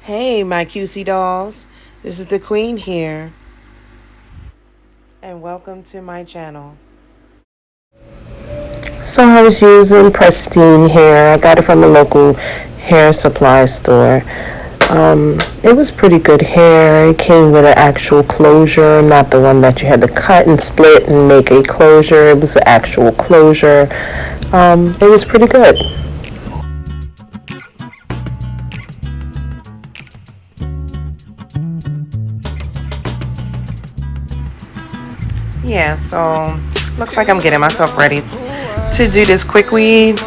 Hey, my QC dolls. This is the Queen here. And welcome to my channel. So I was using Pristine hair. I got it from a local hair supply store. It was pretty good hair. It came with an actual closure, not the one that you had to cut and split and make a closure. It was an actual closure. It was pretty good. Yeah, so looks like I'm getting myself ready to do this quick weave.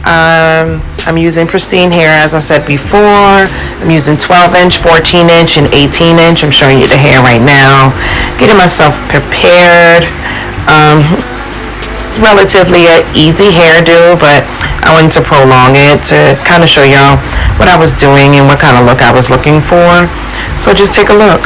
I'm using Pristine hair, as I said before. I'm using 12-inch, 14-inch, and 18-inch. I'm showing you the hair right now. Getting myself prepared. It's relatively an easy hairdo, but I wanted to prolong it to kind of show y'all what I was doing and what kind of look I was looking for. So just take a look.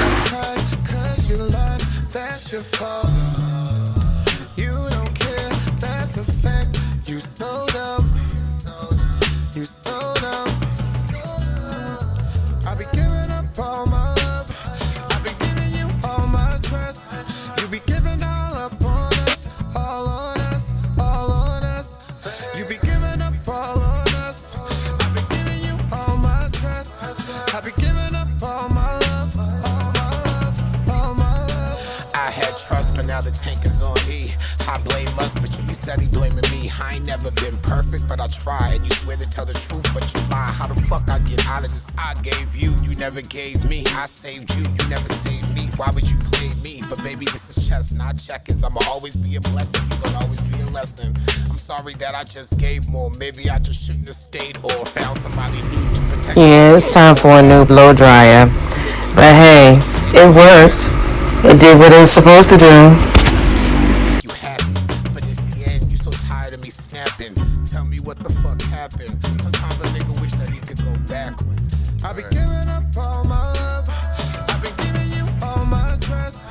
Now the tank is on E. I blame us, but you be steady blaming me. I ain't never been perfect, but I try. And you swear to tell the truth, but you lie. How the fuck I get out of this? I gave you, you never gave me. I saved you, you never saved me. Why would you play me? But baby, this is chess, not checkers. I'ma always be a blessing, you gonna always be a lesson. I'm sorry that I just gave more. Maybe I just shouldn't have stayed or found somebody new to protect me. Yeah, it's time for a new blow dryer. But hey, it worked. It did what it was supposed to do. You happy, but it's the end. You so tired of me snapping. Tell me what the fuck happened. Sometimes a nigga wish that he could go backwards. I've been giving up all my love. I've been giving you all my trust.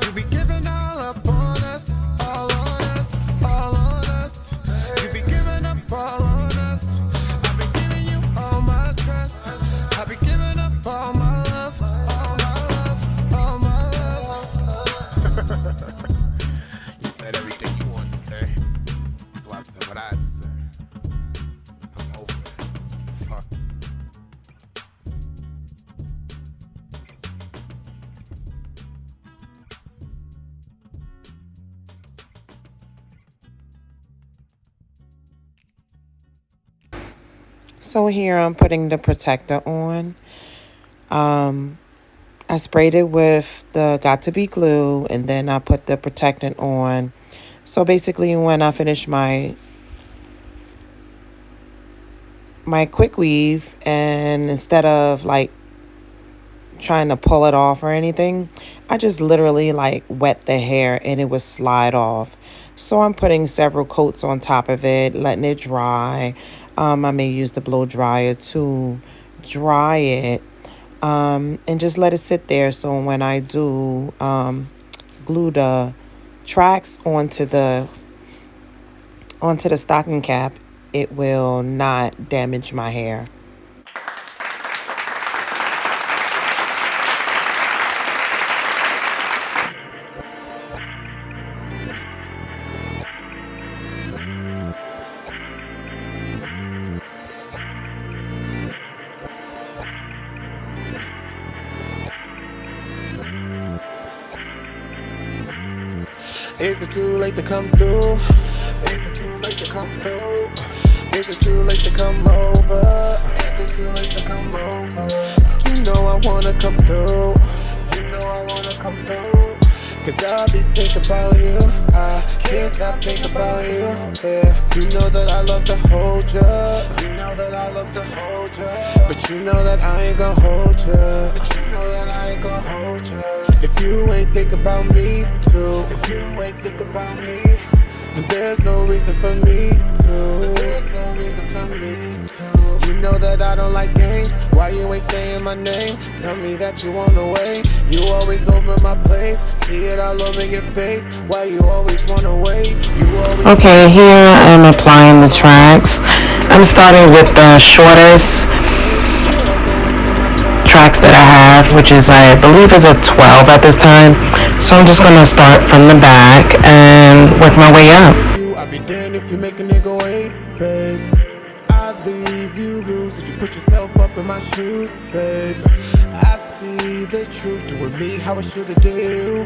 You be giving all up on us, all on us, all on us. You be giving up all on us. I've been giving you all my trust. I've been giving up all my love, all my love, all my love. You said everything you wanted to say, so I said what I had to say. I'm over it. Fuck. So here I'm putting the protector on. I sprayed it with the Got To Be glue, and then I put the protectant on. So basically when I finish my quick weave, and instead of like trying to pull it off or anything, I just literally like wet the hair and it would slide off. So I'm putting several coats on top of it, letting it dry. I may use the blow dryer to dry it, and just let it sit there. So when I do glue the tracks onto the stocking cap, it will not damage my hair. Is it too late to come through? Is it too late to come through? Is it too late to come over? Is it too late to come over? You know I wanna come through. You know I wanna come through. Cause I'll be thinking about you. I can't stop thinking about you. Yeah. You know that I love to hold you. You know that I love to hold you. But you know that I ain't gon' hold you. But you know that I ain't gon' hold you. If you ain't think about me too, if you ain't think about me, then there's no reason for me to. There's no reason for me to. You know that I don't like games. Why you ain't saying my name? Tell me that you on the way. You always over my place. See it all over your face. Why you always wanna wait? You always. Okay, here I'm applying the tracks. I'm starting with the shortest tracks that I have, which is, I believe, is a 12 at this time. So I'm just gonna start from the back and work my way up. I'll be damned if you make a nigga wait, babe. I'd leave you lose if you put yourself up in my shoes, babe. I see the truth, doing me how I should've did.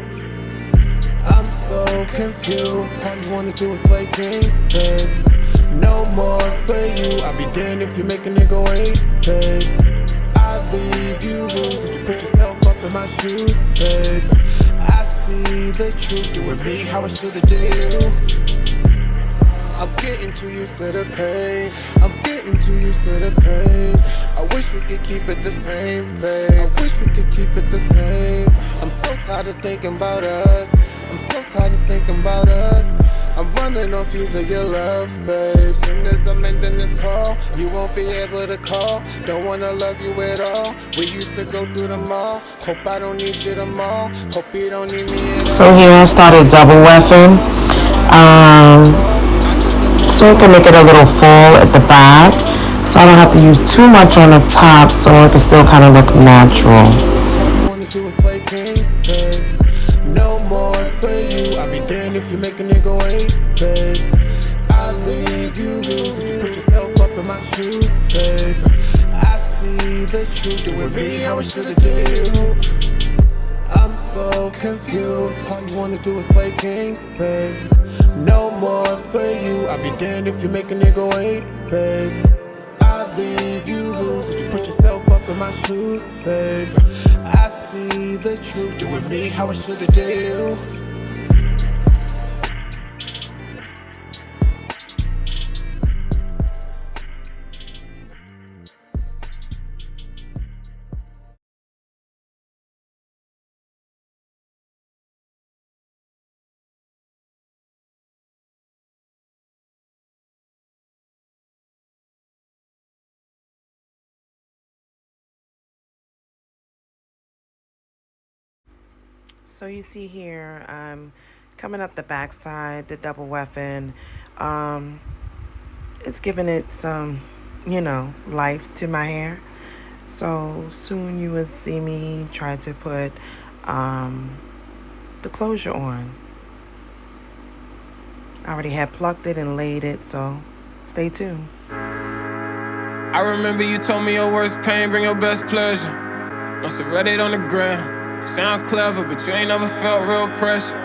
I'm so confused, all you wanna do is play games, babe. No more for you, I'll be damned if you make a nigga wait, babe. I'd leave you lose if you put yourself up in my shoes, babe. I see the truth, doing me how I should've did. I'm getting too used to the pain. I'm getting too used to the pain. I wish we could keep it the same, babe. I wish we could keep it the same. I'm so tired of thinking about us. I'm so tired of thinking about us. I'm running off you to your love, babe. Soon as I'm ending this call, you won't be able to call. Don't wanna love you at all. We used to go through the mall. Hope I don't need you tomorrow. Hope you don't need me at all. So here I started double weffing. So I can make it a little full at the back, so I don't have to use too much on the top, so it can still kind of look natural. All you wanna do is play games, babe. No more for you. I'll be damned if you make a nigga wait, babe. I'll leave you lose if you put yourself up in my shoes, babe. I see the truth, doing me how I should've did. I'm so confused, all you wanna do is play games, babe. No more for you, I'll be damned if you make a nigga wait, babe. I'll leave you lose if you put yourself up in my shoes, babe. I see the truth, doing me how I should've did. So you see here, I'm coming up the backside, the double weapon. It's giving it some, life to my hair. So soon you will see me try to put the closure on. I already had plucked it and laid it, so stay tuned. I remember you told me your worst pain bring your best pleasure. Must have read it on the ground. Sound clever, but you ain't never felt real pressure.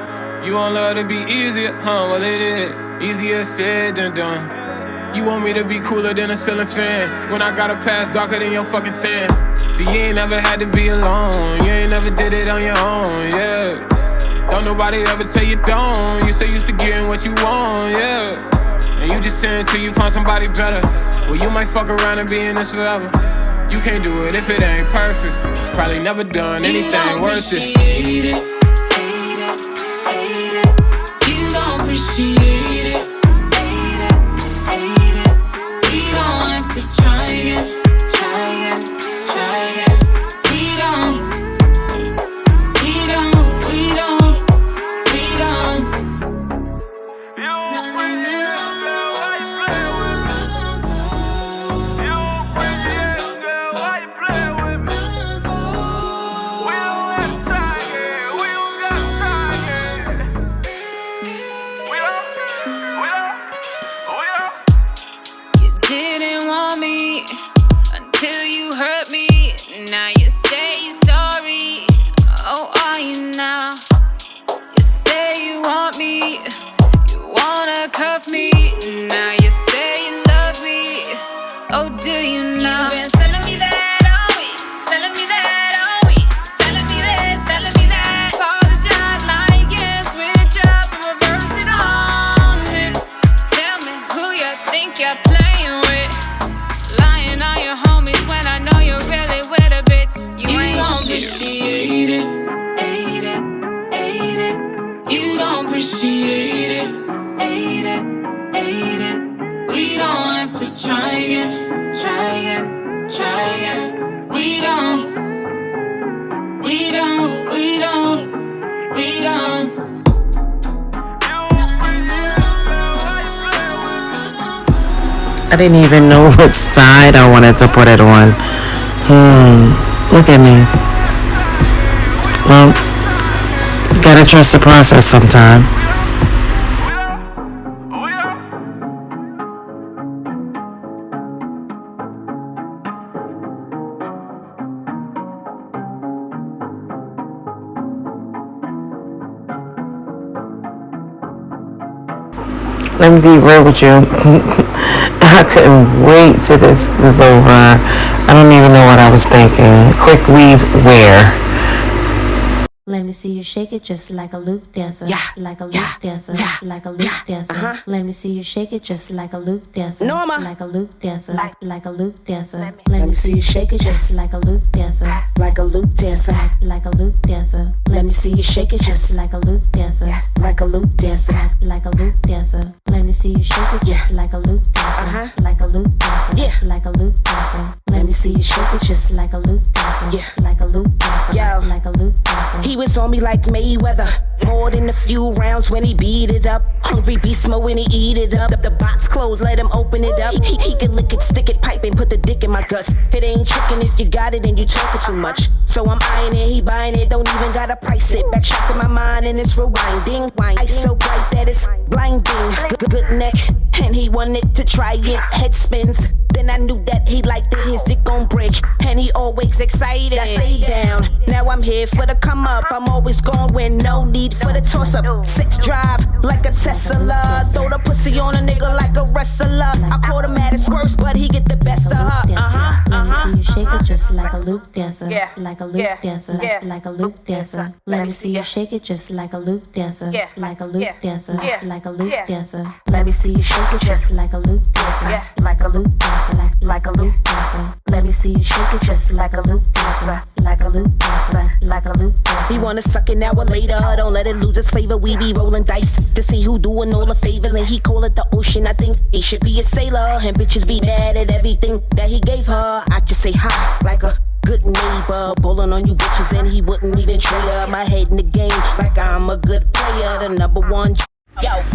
You want love to be easier, huh? Well, it is. Easier said than done. You want me to be cooler than a ceiling fan when I got a past darker than your fucking tan. See, you ain't never had to be alone. You ain't never did it on your own, yeah. Don't nobody ever tell you don't. You say used to getting what you want, yeah. And you just say until you find somebody better. Well, you might fuck around and be in this forever. You can't do it if it ain't perfect. Probably never done anything worth it. You don't appreciate it. We don't have to try again. I didn't even know what side I wanted to put it on. Look at me. Well, gotta trust the process sometime. Let me be real with you. I couldn't wait till this was over. I don't even know what I was thinking. Quick weave where? Let me see you shake it just like a loop dancer. Yeah. Like a loop Yeah. dancer. Yeah. Like a loop Yeah. dancer. Let me see you shake it just like a loop dancer. Norma. Like a loop dancer. Like a loop dancer. Let me see you shake it just like a loop dancer. like a loop dancer. Like a loop dancer. Let me see you shake it just like a loop dancer. like a loop dancer. Like a loop dancer. Let me see you shake it just like a loop dancer. Like a loop dancer. Yeah. Like a loop dancer. Let me see you shake it just like a loop dancer. Yeah. Like a loop dancer. Yo. Like a loop dancer. He was on me like Mayweather. More than a few rounds when he beat it up. Hungry beast mo when he eat it up. The box closed, let him open it up. He could lick it, stick it, pipe and put the dick in my guts. It ain't tricking if you got it and you talking too much. So I'm eyeing it, he buying it, don't even gotta price it. Back shots in my mind and it's rewinding. Ice so bright that it's blinding. Good neck, and he wanted to try it. Head spins. Then I knew that he liked it, his dick gon' break. And he always excited. I stay down. Now I'm here for the come up. I'm always gon' win, no need for the toss up. 6 drive like a Tesla. Throw the pussy on a nigga like a wrestler. I caught him at his worst, but he get the best of her. Let me see you shake it just like a loop dancer. Yeah. Like a loop Yeah. dancer. Yeah. Like a loop dancer. Let me see you shake it just like a loop dancer. Yeah. Like a loop Yeah. dancer. Yeah. Like a loop Yeah. dancer. Let me see you shake it just like a loop dancer. Yeah. Like a loop dancer. Like a loop dancer. Let me see you shake it just like a loop dancer. Like a loop dancer. Like a loop dancer. He wanna suck it now or later. Don't let it lose its flavor. We be rolling dice to see who doing all the favors. And he call it the ocean. I think he should be a sailor. And bitches be mad at everything that he gave her. I just say hi like a good neighbor. Pulling on you bitches and he wouldn't even trade up my head in the game like I'm a good player. The number one.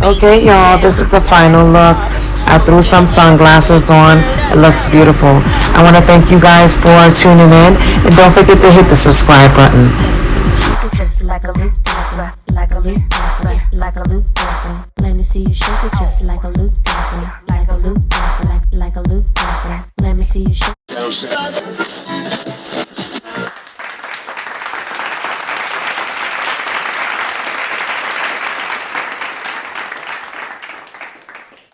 Okay, y'all, this is the final look. I threw some sunglasses on. It looks beautiful. I want to thank you guys for tuning in. And don't forget to hit the subscribe button. Just like a loop dancer. Like a loop dancer. Like a loop dancer. Let me see you shake it just like a loop dancer. Like a loop dancer. Like a loop dancer. Let me see you shake it.